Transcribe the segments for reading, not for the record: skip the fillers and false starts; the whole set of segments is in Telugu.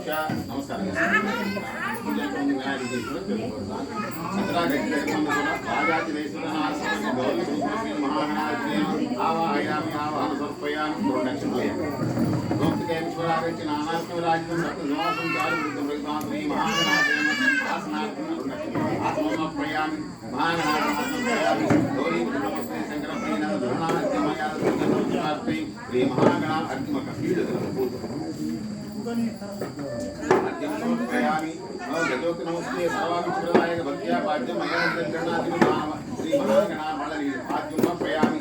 నమస్కారం. ఆవాహయామి ఆవాహన సమర్పయామి దక్షిణయామి గోప్తికేశ్వరాగచ్చి నానాస్తం రాజ్యం సప్తనివాసం చారు శ్రీ మహాగణాదేవ ఆసనార్థం ఆత్మప్రయామి మహాగణాదేవి గౌరీ శంకర ప్రియ ధృణాత్మయా శ్రీ మహాగణ అర్జుమక సమర్పయామి గజోక్తి నమస్తే సర్వాభిప్రాయ భక్త్యా పాద్యం మయా గణాధిపతి శ్రీ మహాగణ మళలి పాద్యం సమర్పయామి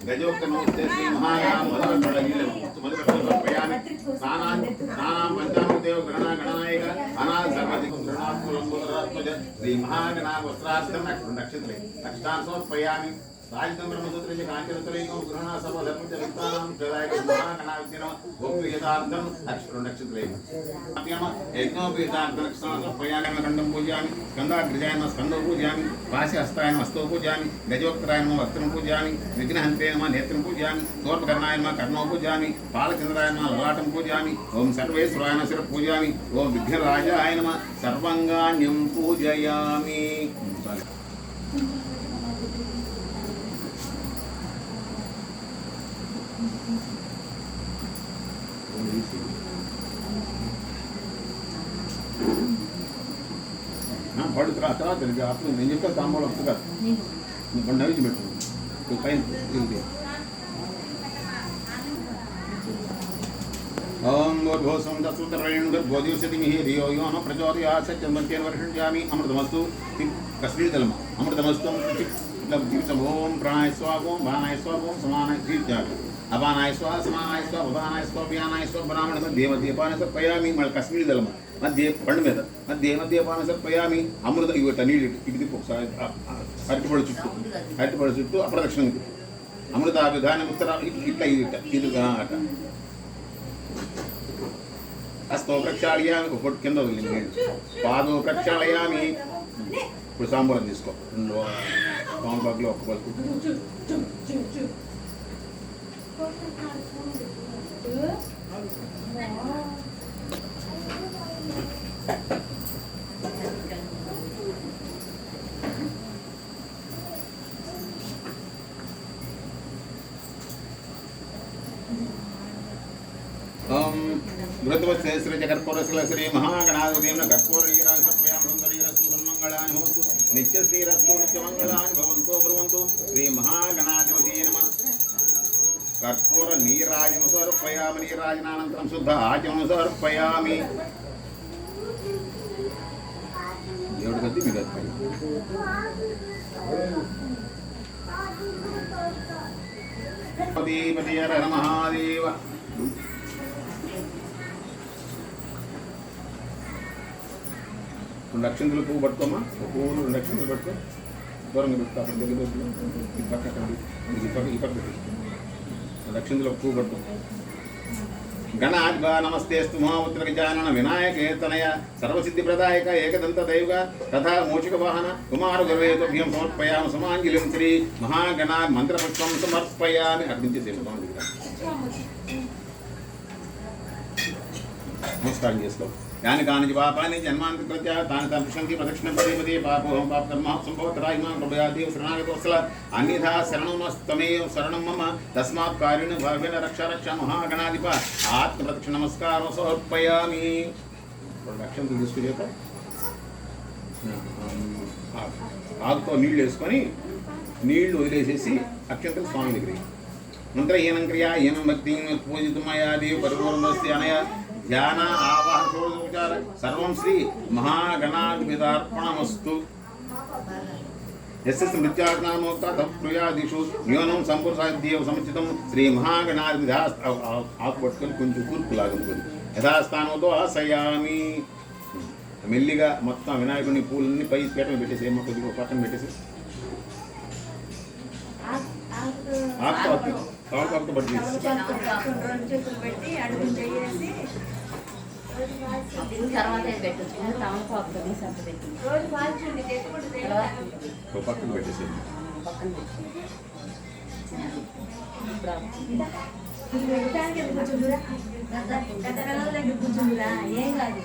గజోక్త నమస్తే శ్రీ మహాగణ సమర్పయామి స్నానాం పంచామృతేవ గణనాయక అనాథ సర్వధికం గణాత్మజ శ్రీ మహాగణ వస్త్రార్థం నక్షత్రే నక్షత్రాన్ని సమర్పయామి రాజతం బ్రహ్మసూత్రే కాంచనత్రైకం గృహణ సర్వ ధర్మచ విత్తానం ప్రదాయక మహాగణావిద్యన గోప్యయథార్థం నక్షత్రైకం యజ్ఞోపేతార్థం నక్షత్రాన్ని ఖండం పూజయామి స్కందాగ్రజాయ స్కందో పూజయామి పాశి హస్తాయ హస్తో పూజయామి గజోక్తరాయ వస్త్రం పూజయామి విఘ్నహంతే నేత్రం పూజయామి సోర్పకర్ణాయ కర్ణో పూజయామి పాలచంద్రాయ లలాటం పూజయామి ఓం సర్వేశ్వరాయ శిర పూజయామి ఓం విఘ్నరాజాయ నమ సర్వంగాన్యం పూజయామి. పడు తర్వాత అప్పుడు నేను చెప్తా తాంబూలం వస్తుంది కాదు నీకు నవ్వించి పెట్టు పైన ఓం గోర్భోసం దూతరేణుర్భోదివసతి మిహి ధియో యో న ప్రచోదయాత్ సత్యంతేన వర్షించామి అమృతమస్తు కస్మీర్దలమ అమృతమస్తు ఓం ప్రాణాయ స్వాహ ఓం భానాయ స్వాహ ఓం సమానాయ జీత్యామి అపానాయ స్వాహ సమానాయ స్వాహ ఉపానాయ స్వాహ వ్యానాయ స్వాహ బ్రాహ్మణ మధ్య మధ్యపాన సమర్పయామి మళ్ళీ కస్మీర్దలమ మధ్య పండు మీద మధ్యపాన సమర్పయామి అమృత ఇవట నీళ్ళు ఇటు తిప్పు ఒకసారి అరటిపడి చుట్టూ అప్రదక్షిణం అమృతాభిధానం ఉత్తర ఇట్లా ఇది అట హస్తో ప్రక్షాళయామి ఒక పొట్టు కింద వదిలింది పాదో ప్రక్షాళయామి. ఇప్పుడు సాంబారం తీసుకో రెండు పాము బాగులో ఒక పలుకు శ్రీ శ్రీ మహాగణాధిపతి కర్పూరీరాజపయామంగళాని భవంతు నిత్యశ్రీరస్తు నిత్యమంగళాని భవంతో బ్రువంతు శ్రీ మహాగణాధిపతి నమ. కర్పూర నీరాజము సమర్పయామి నీరాజనానంతరం శుద్ధ ఆచమను సమర్పయామి. దేవుడి కత్తి మీ కత్తి మహాదేవ. రెండు అక్షంతలు పువ్వు పట్టుకోమా పువ్వులు రెండు అక్షంతలు పట్టుకో దూరంగా పెట్టుకో అక్కడ దగ్గర ఈ పక్క ఈ పక్క పెట్టు రెండు అక్షంతలు పువ్వు పట్టుకో. గణాధిపా నమస్తేస్తు మహాపుత్రగజానన వినాయకేతనయ సర్వసిద్ధిప్రదాయక ఏకదంత దైవ తథా మూషిక వాహన కుమార గర్వేభ్యం సమర్పయామి సమాంజలిం శ్రీ మహాగణా మంత్రపుష్పం సమర్పయామి. అర్పించేసేమో నమస్కారం చేసుకో. యాని కాని పాపాన్ని జన్మాంతృత్య తాని తక్షంతి ప్రదక్షిణ పదే పాపోహం పాపకర్మ సంభవతరాయిమా ప్రభయాదేవ శరణాగతోస్ల అన్యథా శరణమస్తమేవ శరణం మమ తస్మాత్ కారిణ భావేన రక్ష రక్ష మహాగణాధిప ఆత్మ ప్రదక్షిణ నమస్కారం సమర్పయామి. రక్షణ తీసుకునేక ఆకుతో నీళ్ళు వేసుకొని నీళ్లు వదిలేసేసి అక్షంతలు స్వామి దగ్గర మంత్ర ఏనం క్రియా ఏనం భక్తి పూజితమయా దేవ పరిపూర్ణస్య అనయ ధ్యాన ఆవాహోపచార సర్వం శ్రీ మహాగణాధిపతార్పణమస్తు. యస్య స్మృత్యాజ్ఞానోక్త తత్ప్రయాదిషు న్యూనం సంపురుషాద్యేవ సముచితం శ్రీ మహాగణాధిపతి ఆకు పట్టుకొని కొంచెం కూర్పు లాగుతుంది యథాస్థానంతో ఆశయామి. మెల్లిగా మొత్తం వినాయకుడిని పూలన్నీ పై పీటలు పెట్టేసి ఏమో కొద్దిగా పక్కన పెట్టేసి ఆకుతో పట్టుకేసి పక్కన పెట్టేసి కూర్చుందిరా ఏం కాదు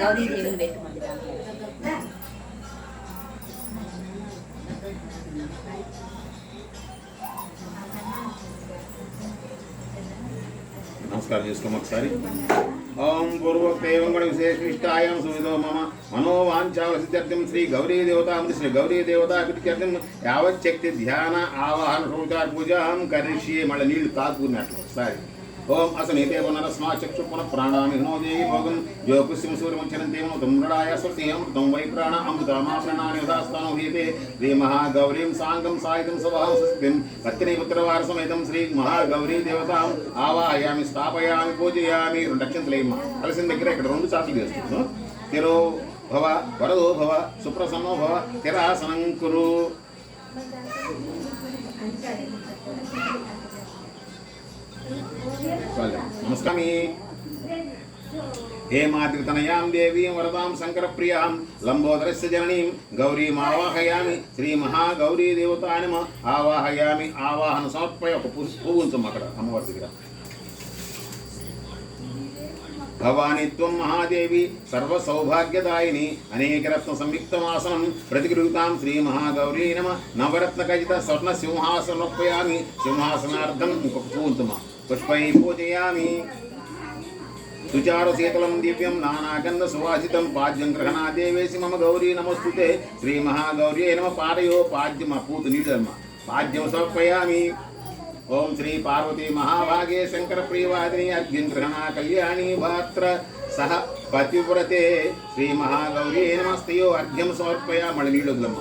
గౌరీ దేవుని పెట్టుకోండి. నమస్కారం చేసుకోం ఒకసారి. ఓం పూర్వోక్తేవం గణ విశేషిష్టాయాం సువిదో మమ మనోవాంఛావసిత్యర్థం శ్రీ గౌరీ దేవతాం శ్రీ గౌరీ దేవతా పిత్యర్థం యావచ్చక్తి ధ్యాన ఆవాహన పూజా పూజాం కరిష్యే. మళ్ళీ నీళ్లు కాకున్నట్లు ఒకసారి. ఓం అసనీతే పునరస్మా చక్షు పునః ప్రాణామి హృనోదేవి భోగం యో పుష్యం సూర్యముచ్చరంతే మృతం మృడాయ స్వస్తి అమృతం వై ప్రాణ అమృతమా ప్రాణాని ఉదాస్తానో హీతే శ్రీ మహాగౌరీం సాంగం సాయుధం సభాం సస్తిం పత్ని పుత్రవార సమేతం శ్రీ మహాగౌరీ దేవతాం ఆవాహయామి స్థాపయామి పూజయామి. 2 అక్షంతలేమ్మ కలిసిన దగ్గర ఇక్కడ 2 సార్లు చేస్తున్నాం. తిరో భవ వరదో భవ సుప్రసన్నో భవ తిరాసనం కురు. నమస్కారం. हेमाद्रितनयां देवीं वरदां शंकरप्रियां लंबोदरस्य जननीं गौरीं आवाहयामि श्री महागौरी देवता नमः आवाहयामि. आवाहन समर्पय ఒక పువ్వుంచం అక్కడ అమ్మవారి దగ్గర. భవాని త్వం మహాదేవి సర్వ సౌభాగ్యదాయిని అనేకరత్న సంయుక్తమాసనం ప్రతిగృహీతాం శ్రీ మహాగౌరీ నమః. నవరత్న ఖచ్చిత స్వర్ణ సింహాసనోపయామి. సింహాసనార్థం ఇంకొక పువ్వుంచమ పుష్పై పూజయామి. సుచారు శీతలం దివ్యం నానాగంధ సువాసితం పాద్యం గ్రహణా దేవేసి మమ గౌరీ నమస్తుతే శ్రీ మహాగౌరీ నమ. పారయో పాద్యం పూత నీళ్ళమ్మ పాద్యం సమర్పయామి. ఓం శ్రీ పార్వతీ మహాభాగే శంకర ప్రియవాదిని అర్ఘ్యం గ్రహణా కళ్యాణి భాత్ర సహ పతివ్రతే శ్రీ మహాగౌరీ నమస్తయో అర్ఘ్యం సమర్పయా. మళ్ళీ నీళ్ళు వదలమ్మ.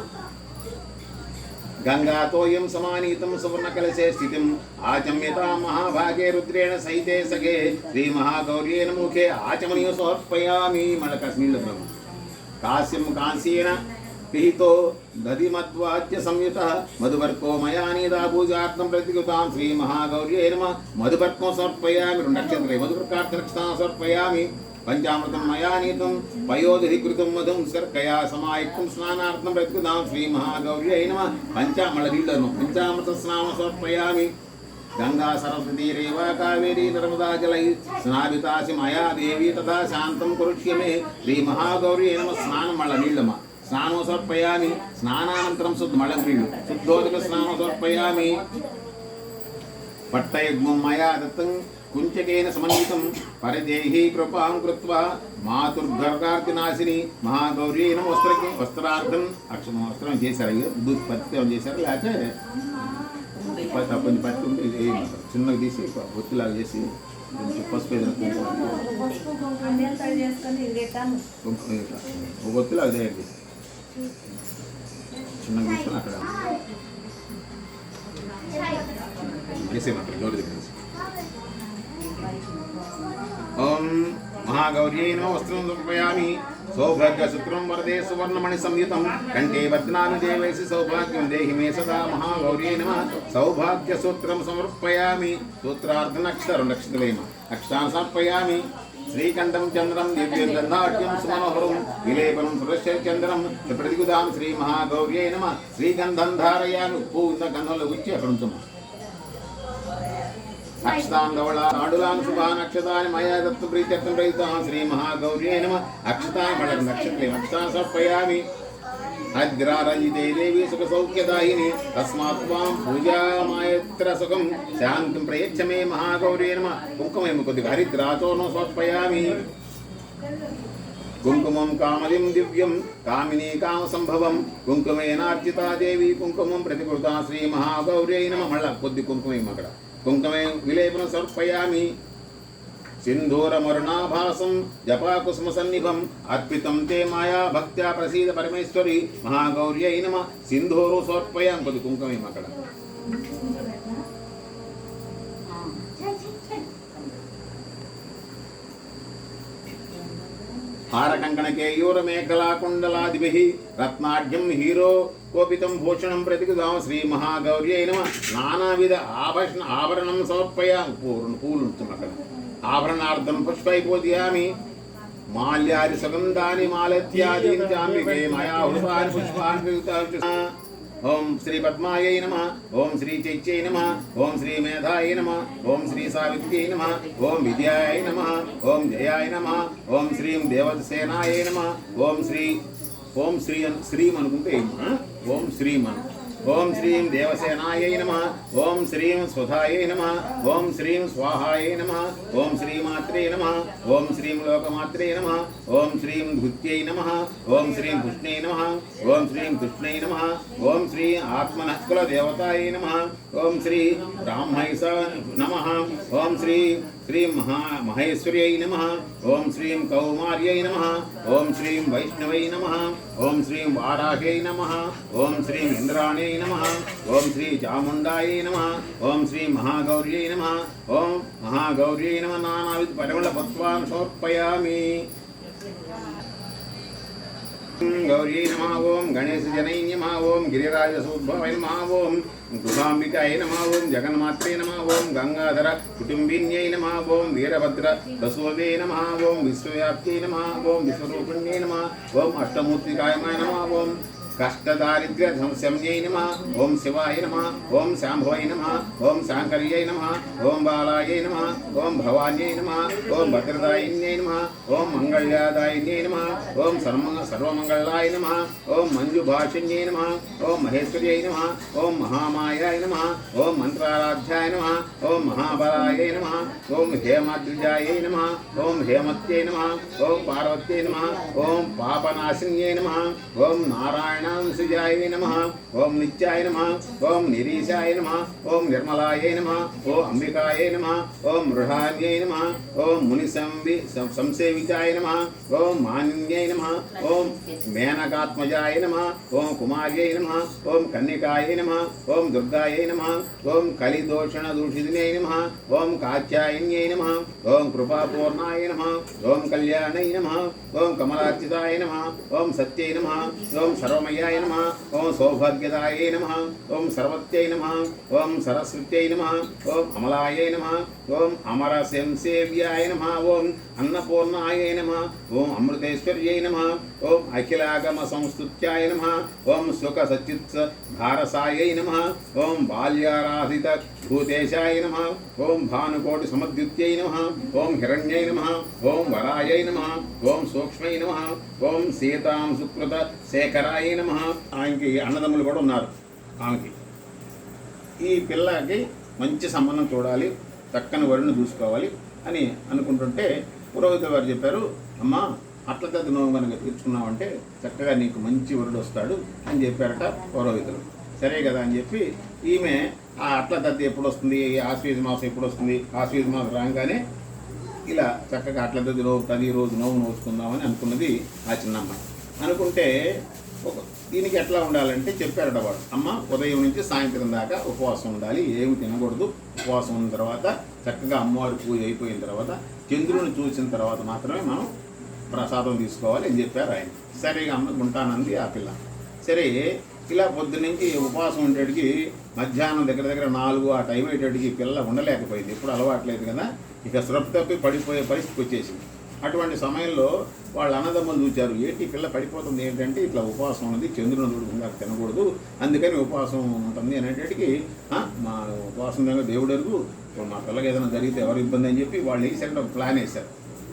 గంగాతోయం సమానీతం సువర్ణకలశే స్థితిం ఆచమ్యతా మహాభాగే రుద్రేణ సహితే సగే శ్రీ మహాగౌరీ ముఖే ఆచమనీయ సమర్పయామి. మళ్ళీ నీళ్ళు వదలమ్మ. కాశ్యం కాంస్యేన పిహితో దధిమద్వాద్య సంయుత మధువర్కో మయా నీదా పూజార్థం ప్రతికృతాం శ్రీ మహాగౌరీ నమః. మధువర్కం సమర్పయామి. 2 అక్షంతలే మధువర్కార్థరక్షణం సమర్పయామి. పంచామృతం మయా నీతం పయోదధికృతం మధుం శర్కయా సమాయుక్తం స్నానార్థం ప్రతికృతాం శ్రీ మహాగౌరీ నమః. పంచామృత స్నానం సమర్పయామి. గంగా సరస్వతీ రేవ కావేరీ నర్మదా జలై స్నాభితాసి మయా దేవి తథా శాంతం కురుష్యమే శ్రీ మహాగౌరీ నమః. స్నానం మళ్ళీ నీళ్ళమ్మ. స్నానం సమర్పయామి. స్నానానంతరం శుద్ధోదక స్నానం సమర్పయామి. పట్టయజ్ఞం మయా దత్తం కుంచకేన సమన్వితం పరిదేహి కృపాం కృత్వా మాతుర్గర్గార్తినాశిని మహాగౌరీ నమ. వస్త్రార్థం వస్త్రం చేశారు. పత్తి చేశారు లేకపోతే కొంచెం పత్తి ఉంటే చిన్నగా తీసి ఒత్తిలాగా చేసి పసుపు ఒక ఒత్తిలాగా చేయండి. చిన్నగా తీసుకొని అక్కడ వేసేయమంటారు నోటి దగ్గర. ఓం మహాగౌర్యై నమః. వస్త్రం సమర్పయామి. సౌభాగ్యసూత్రం వరదే సువర్ణమణి సంయుతం కంఠే వర్ధనామి దేవేసి సౌభాగ్యం దేహి మే సదా మహాగౌర్యై నమః. సౌభాగ్యసూత్రం సమర్పయామి. సూత్రార్థనక్షర 2 అక్షతలేమ అక్షరాన్ని సమర్పయామి. శ్రీకంఠం చంద్రం దివ్యం గంధాఢ్యం సుమనోహరం విలేపనం సురశ్చంద్రం ప్రతిగుదాం శ్రీ మహాగౌర్యై నమః. శ్రీగంధం ధారయామి. పూర్ణ గంధంలో గుచ్చి అక్కడ ఉంచము. అక్షతాన్ ధవళాడులాన్ శుభాన్ అక్షతాని మయా దత్తు ప్రీత్యర్థం ప్రయుక్తాం శ్రీ మహాగౌర్యై నమః. అక్షతాన్ మళ్ళీ నక్షత్రం అక్షతాన్ సమర్పయామి. అగ్రారంజితే దేవి సుఖ సౌఖ్యదాయిని తస్మాత్ త్వాం పూజామాయత్ర సుఖం శాంతిం ప్రయచ్చ మే మహాగౌర్యై నమః. కుంకుమేమ కొద్దిగా హరిద్రాచోర్ణం సమర్పయామి. కుంకుమం కామదిం దివ్యం కామినీ కామ సంభవం కుంకుమేనార్చితా దేవి కుంకుమం ప్రతికృతా శ్రీ మహాగౌర్యై నమః. మళ్ళా కొద్ది కుంకుమేమ అక్కడ కుంకుమే విలేపనం సమర్పయామి. సింధూరమరుణాభాసం జపాకుసుమ సన్నిభం అర్పితం తే మాయా భక్త్యా ప్రసీద పరమేశ్వరి మహాగౌర్యై నమః. సింధూరు సమర్పయామి. కొద్ది కుంకుమేమ అక్కడ. హారకంకణకేయూరమేఖలాకుండలాదిభిః రత్నాఢ్యం హీరో కోపితం భూషణం ప్రతిగుదాం శ్రీ మహాగౌర్యై నమః. నానావిధ ఆభరణం సమర్పయామి. పూలు అక్కడ. ఆభరణార్థం పుష్పై పూజయామి. మాల్యాది సుగంధాని మాలత్యాదించాంబికే మయా హృపాన్ పుష్పాన్ ప్రయుక్త ఓం శ్రీ పద్మాయై నమః ఓం శ్రీ చైత్యై నమః ఓం శ్రీ మేధాయై నమః ఓం శ్రీ సావిత్ర్యై నమః ఓం విద్యాయై నమః ఓం జయాయ నమః ఓం శ్రీం దేవసేనాయై నమః ఓం శ్రీ శ్రీం అనుకుంటే ఓం శ్రీం అను ఓం శ్రీం దేవసేనాయై నమః ఓం శ్రీం స్వధాయై నమః ఓం శ్రీం స్వాహాయై నమః ఓం శ్రీమాత్రే నమః ఓం శ్రీం లోకమాత్రే నమః ఓం శ్రీం ధృత్యై నమః ఓం శ్రీం పుష్ణై నమః ఓం శ్రీం కృష్ణై నమః ఓం శ్రీ ఆత్మనః కులదేవతాయై నమః ఓం శ్రీ బ్రాహ్మైస నమః ఓం శ్రీ మహేశ్వర్యై నమః ఓం శ్రీం కౌమార్యై నమః ఓం శ్రీం వైష్ణవై నమః ఓం శ్రీం వారాహ్యై నమః ఓం శ్రీం ఇంద్రాణ్యై నమః ఓం శ్రీ చాముండాయై నమః ఓం శ్రీ మహాగౌర్యై నమః ఓం మహాగౌర్యై నమః నానావిధ పరిమళ పత్వాన్ సమర్పయామి గౌరీ నమః ఓం గణేశజనై నమః ఓం గిరిరాజసూద్భవై నమః ఓం గృహాంబికాయ నమః ఓం జగన్మాత్రే నమః ఓం గంగాధర కుటుంబిన్యై నమః ఓం వీరభద్ర వసువే నమః ఓం విశ్వవ్యాప్త్యై నమః ఓం విశ్వరూపిణ్యై నమః ఓం అష్టమూర్తికాయమాయ నమః ఓం కష్టదారిద్ర్య సంశమ్యై నమః ఓం శివాయ నమః ఓం శాంభవై నమః ఓం శాంకర్యై నమః ఓం బాలాయై నమః ఓం భవాన్యై నమః ఓం భద్రదాయిన్యై నమః ఓం మంగళ్యాదాయిన్యై నమః ఓం సర్వమంగళాయ నమః ఓం మంజుభాషిన్యై నమః ఓం మహేశ్వర్యై నమః ఓం మహామాయాయ నమః ఓం మంత్రారాధ్యాయ నమః ఓం మహాబలాయై నమః ఓం హేమాద్రిజాయై నమః ఓం హేమత్యై నమః ఓం పార్వత్యై నమః ఓం పాపనాశిన్యై నమః ఓం నారాయణ సుజాయ నమః ఓం నిత్యాయ నమః ఓం నిరీశాయ నమః ఓం నిర్మలాయ నమః ఓం అంబికాయ నమః ఓం మృఢాన్యై నమః ఓం ముని సంసేవితాయ నమః ఓం మాన్యై నమః ఓం మేనకాత్మజాయ నమః ఓం కుమార్యై నమః ఓం కన్యకాయ నమః ఓం దుర్గాయై నమః ఓం కలిదోషణ దూషితినే నమః ఓం కాత్యాయన్యై నమః ఓం కృపాపూర్ణాయ నమః ఓం కళ్యాణై నమః ఓం కమలార్చితాయ నమః ఓం సత్యై నమః ఓం సర్వమయ నమః ఓం సౌభాగ్యదాయై నమః ఓం సర్వత్యై నమః ఓం సరస్వత్యై నమః ఓం అమలాయై నమః ఓం అమర సంసేవ్యాయ నమః ఓం అన్నపూర్ణాయై నమః ఓం అమృతేశ్వర్యై నమః ఓం అఖిలాగమ సంస్తుత్యాయ నమః ఓం సుఖ సచిత్స భారసాయై నమః ఓం బాల్యారాధిత భూతేశాయ నమః ఓం భానుకోటి సమద్యుత్యై నమః ఓం హిరణ్యై నమః ఓం వరాయై నమః ఓం సూక్ష్మై నమః ఓం సీతాం సుకృత శేఖరాయ నమః. ఆయనకి అన్నదమ్ములు కూడా ఉన్నారు. ఆమెకి ఈ పిల్లకి మంచి సంబంధం చూడాలి, చక్కని వరుణ్ణి చూసుకోవాలి అని అనుకుంటుంటే పురోహితులు వారు చెప్పారు, అమ్మా అట్ల తద్ది నోము కనుక తీర్చుకున్నామంటే చక్కగా నీకు మంచి వరుడు వస్తాడు అని చెప్పారట పురోహితులు. సరే కదా అని చెప్పి ఈమె ఆ అట్ల తద్ది ఎప్పుడు వస్తుంది, ఆశ్వీజ మాసం ఎప్పుడు వస్తుంది, ఆశ్వీజ మాసం రాగానే ఇలా చక్కగా అట్ల తద్ది రోజు నోము నోచుకుందామని అనుకున్నది ఆ చిన్నమ్మ. అనుకుంటే దీనికి ఎట్లా ఉండాలంటే చెప్పారట వాడు, అమ్మ ఉదయం నుంచి సాయంత్రం దాకా ఉపవాసం ఉండాలి, ఏమి తినకూడదు. ఉపవాసం ఉన్న తర్వాత చక్కగా అమ్మవారి పూజ అయిపోయిన తర్వాత చంద్రుని చూసిన తర్వాత మాత్రమే మనం ప్రసాదం తీసుకోవాలి అని చెప్పారు ఆయన. సరే అమ్మ ఉంటానంది ఆ పిల్ల. సరే ఇలా పొద్దున్నుంచి ఉపవాసం ఉండేటికి మధ్యాహ్నం దగ్గర 4 ఆ టైం అయ్యేటికి పిల్ల ఉండలేకపోయింది. ఎప్పుడు అలవాట్లేదు కదా, ఇక శ్రద్ధ తప్పి పడిపోయే పరిస్థితికి వచ్చేసింది. అటువంటి సమయంలో వాళ్ళ అన్నదమ్ములు చూచారు, ఏంటి పిల్ల పడిపోతుంది ఏంటంటే ఇట్లా ఉపవాసం ఉన్నది, చంద్రుని చూడకుండా తినకూడదు, అందుకని ఉపవాసం ఉంటుంది అనేటికి మా ఉపవాసం దగ్గర దేవుడు అరుగు, మా పిల్లకి ఏదైనా జరిగితే ఎవరు ఇబ్బంది అని చెప్పి వాళ్ళు వేసారు, ఒక ప్లాన్ వేశారు.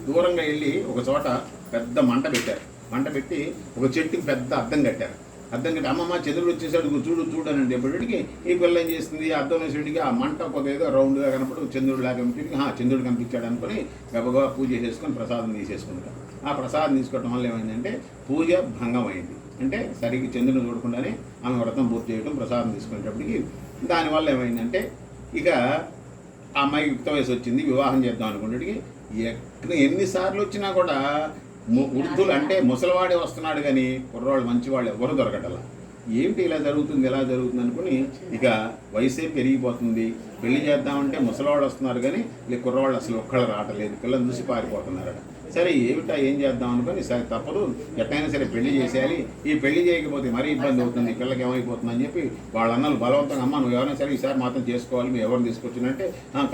దూరంగా వెళ్ళి ఒక చోట పెద్ద మంట పెట్టారు. మంట పెట్టి ఒక చెట్టుకి పెద్ద అద్దం కట్టారు. అద్దం కట్టి అమ్మమ్మ చంద్రుడు వచ్చేసాడు చూడు అని చెప్పేటికి ఈ పిల్ల ఏం చేస్తుంది, అద్దం వేసేటికి ఆ మంట ఒక ఏదో రౌండ్గా కనపడు చంద్రుడు లాగా కనిపించి చంద్రుడు కనిపించాడు అనుకుని గబగబా పూజ చేసుకొని ప్రసాదం తీసేసుకుంటారు. ఆ ప్రసాదం తీసుకోవటం వల్ల ఏమైందంటే పూజ భంగం అయింది. అంటే సరిగ్గా చంద్రుని చూడకుండానే ఆమె వ్రతం పూర్తి చేయడం, ప్రసాదం తీసుకునేటప్పటికి దానివల్ల ఏమైందంటే ఇక ఆ అమ్మాయికి యుక్త వయసు వచ్చింది, వివాహం చేద్దాం అనుకునేటికి ఎన్నిసార్లు వచ్చినా కూడా వృద్ధులు అంటే ముసలివాడే వస్తున్నాడు కానీ కుర్రవాళ్ళు మంచివాళ్ళు ఎవరు దొరకటలా. ఏమిటి ఇలా జరుగుతుంది అనుకుని ఇక వయసే పెరిగిపోతుంది, పెళ్లి చేద్దామంటే ముసలివాళ్ళు వస్తున్నారు కానీ ఈ కుర్రవాళ్ళు అసలు ఒక్కళ్ళు రావట్లేదు, పిల్లలు చూసి పారిపోతున్నారట. సరే ఏమిటా ఏం చేద్దాం అనుకొని సరే తప్పదు ఎట్టయినా సరే పెళ్లి చేసేయాలి, ఈ పెళ్లి చేయకపోతే మరీ ఇబ్బంది అవుతుంది, పిల్లకి ఏమైపోతుంది అని చెప్పి వాళ్ళ అన్నలు బలవంతంగా అమ్మ నువ్వు ఎవరైనా సరే ఈసారి మాత్రం చేసుకోవాలి, మీరు ఎవరిని తీసుకొచ్చినంటే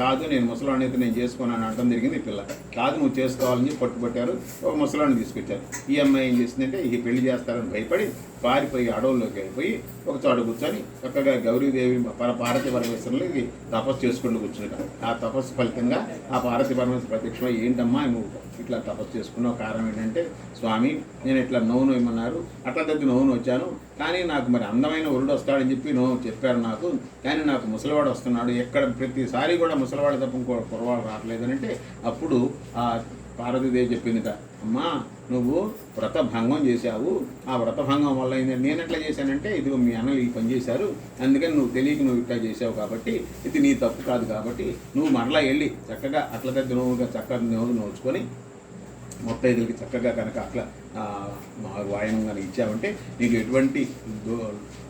కాదు నేను ముసలాన్ని అయితే నేను చేసుకున్నాను అంటం జరిగింది. పిల్ల కాదు నువ్వు చేసుకోవాలని చెప్పి పట్టుబట్టారు, ఒక ముసలాన్ని తీసుకొచ్చారు. ఈ అమ్మాయి ఏం చేసిందంటే ఈ పెళ్లి చేస్తారని భయపడి పారిపోయి అడవుల్లోకి వెళ్ళిపోయి ఒక చోట కూర్చొని చక్కగా గౌరీదేవి పార్వతీ పరమేశ్వరులకి తపస్సు చేసుకుంటూ కూర్చుంటారు. ఆ తపస్సు ఫలితంగా ఆ పార్వతీ పరమేశ్వర ప్రత్యక్షమై ఏంటమ్మా నువ్వు ఇట్లా తపస్సు చేసుకున్నావు, కారణం ఏంటంటే స్వామి నేను ఇట్లా నవ్వును ఇమ్మన్నారు, అట్లా తగ్గి నవ్వును వచ్చాను, కానీ నాకు మరి అందమైన వరుడు వస్తాడని చెప్పి నవ్వు చెప్పారు నాకు, కానీ నాకు ముసలివాడు వస్తున్నాడు, ఎక్కడ ప్రతిసారి కూడా ముసలివాడు తప్ప ఇంకో కుర్రవాడు రావట్లేదని అంటే అప్పుడు ఆ పార్వతీదేవి చెప్పిందిట, అమ్మా నువ్వు వ్రత భంగం చేశావు, ఆ వ్రత భంగం వల్ల నేను ఎట్లా చేశానంటే ఇదిగో మీ అన్నలు ఈ పని చేశారు, అందుకని నువ్వు తెలియక నువ్వు ఇట్లా చేసావు కాబట్టి ఇది నీ తప్పు కాదు, కాబట్టి నువ్వు మరలా వెళ్ళి చక్కగా అట్ల దగ్గర నువ్వుగా చక్కగా నోచుకొని మొత్తైదులకి చక్కగా కనుక అట్లా వాయనం కనుక ఇచ్చావంటే నీకు ఎటువంటి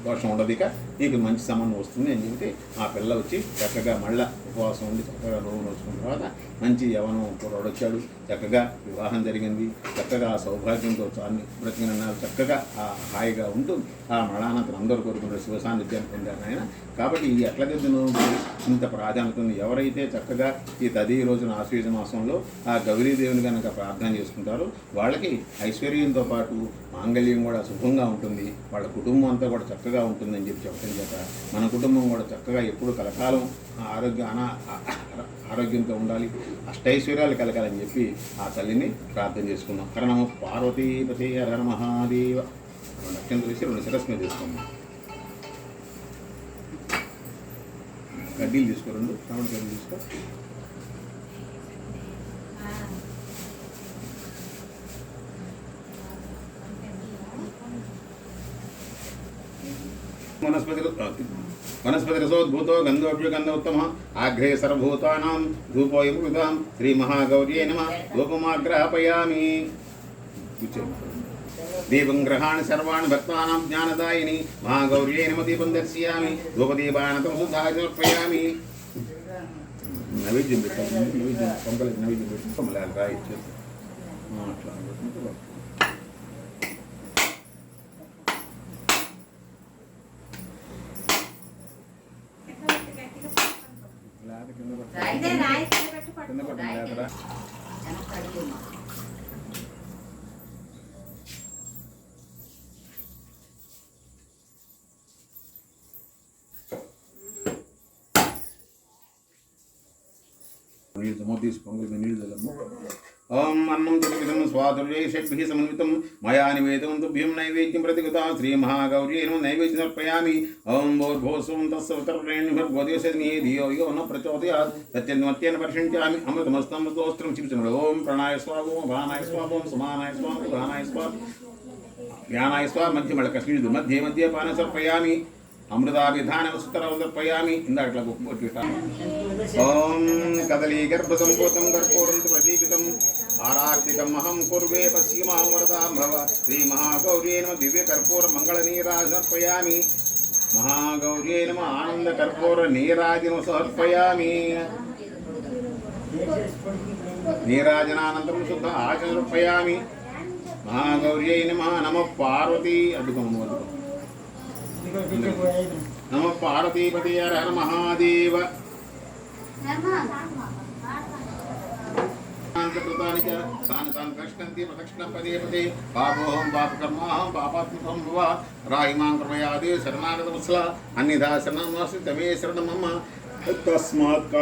దోషం ఉండదు, ఇక నీకు మంచి సంబంధం వస్తుంది అని చెబితే ఆ పిల్ల వచ్చి చక్కగా మళ్ళీ ఉపవాసం ఉండి చక్కగా నోవు నోచుకున్న తర్వాత మంచి యవనం కుర్రాడు వచ్చాడు, చక్కగా వివాహం జరిగింది, చక్కగా ఆ సౌభాగ్యంతో చాన్ని బ్రతికినన్నారు, చక్కగా ఆ హాయిగా ఉంటూ ఆ మరణానంతరం అందరూ కోరుకుంటారు శివ సాన్నిధ్యాన్ని పొందారు ఆయన. కాబట్టి ఈ ఎట్లగద్ది నోవుకి ఇంత ప్రాధాన్యత ఉంది. ఎవరైతే చక్కగా ఈ తది రోజున ఆశ్వీజ మాసంలో ఆ గౌరీదేవిని కనుక ప్రార్థన చేసుకుంటారో వాళ్ళకి ఐశ్వర్యంతో పాటు మాంగళ్యం కూడా శుభంగా ఉంటుంది, వాళ్ళ కుటుంబం అంతా కూడా చక్కగా ఉంటుందని చెప్పి చెప్పడం చేత మన కుటుంబం కూడా చక్కగా ఎప్పుడు కలకాలం ఆరోగ్యంతో ఉండాలి, అష్టైశ్వర్యాలు కలగాలని చెప్పి ఆ తల్లిని ప్రార్థన చేసుకున్నాం. హర పార్వతీపతే హర మహాదేవ. అత్యంత వేసి 2 శిరస్సు మీద తీసుకున్నాం. కడ్డీలు తీసుకో, 2 శ్రావణ కడ్డీలు తీసుకో. వనస్పతిరసోద్భూతో గంధోభ్యుగంధోత్తమ ఆఘ్రే సర్వభూతానాం ధూపోయం కృతాం శ్రీ మహాగౌర్యై నమః ధూపమాగ్రహపయామి. దీపం గ్రహాణి సర్వాణి భక్తానాం జ్ఞానదాయిని మహాగౌర్యై నమః దీపం దర్శయామి ధూపదీపానతం శుద్ధాయ సమర్పయామి. నైవేద్యం పెట్టాలి, నైవేద్యం పొంగలి నైవేద్యం పెట్టి పొంగలాలి రాయి ఇచ్చేది అట్లా ఓం అన్నం జగమిదం స్వాతుర్యైషద్భిః సమన్వితం మయా నివేదం తుభ్యం నైవేద్యం ప్రతిగతా శ్రీ మహాగౌర్యై నమః నైవేద్యం సమర్పయామి. ఓం భూర్భువస్సుం తస్సవితర్వరేణ్యర్గోదేశే ధియో యో న ప్రచోదయాత్ తత్యన్మత్యేన పరిషించామి అమృతమస్తమృతోస్త్రం చిప్సనం. ఓం ప్రణాయ స్వాహ ప్రాణాయ స్వాహ సమానాయ స్వాహ ప్రాణాయ స్వాహ జ్ఞానాయ స్వాహ మధ్య మళ్ళీ కృష్ణుడు మధ్య మధ్య పాన సమర్పయామి. అమృతాభిధానం సుతరం సమర్పయామి. ఇందాక ఓం కదలీ గర్భసంభూతం కర్పూరం ప్రదీపితం ఆరార్తికం అహం కుర్వే పశ్చిమాం వరదాం భవ శ్రీ మహాగౌర్యై నమః దివ్య కర్పూర మంగళ నీరాజనం సమర్పయామి. మహాగౌర్యై నమః ఆనంద కర్పూర నీరాజనం సమర్పయామి. నీరాజనానంతరం శుద్ధ ఆచరణ సమర్పయామి. మహాగౌర్యై నమః నమః పార్వతీ అడ్డుకోము నమ పార్వతీపతి హర మహాదేవ. పదే పదే పాపోహం పాపకర్మాహం పాపాత్మకం భవ రాహిమాం కృపయాదే శరణాగత వత్సల అన్నిధా శరణం తమే శరణమమ్మ తస్మాత్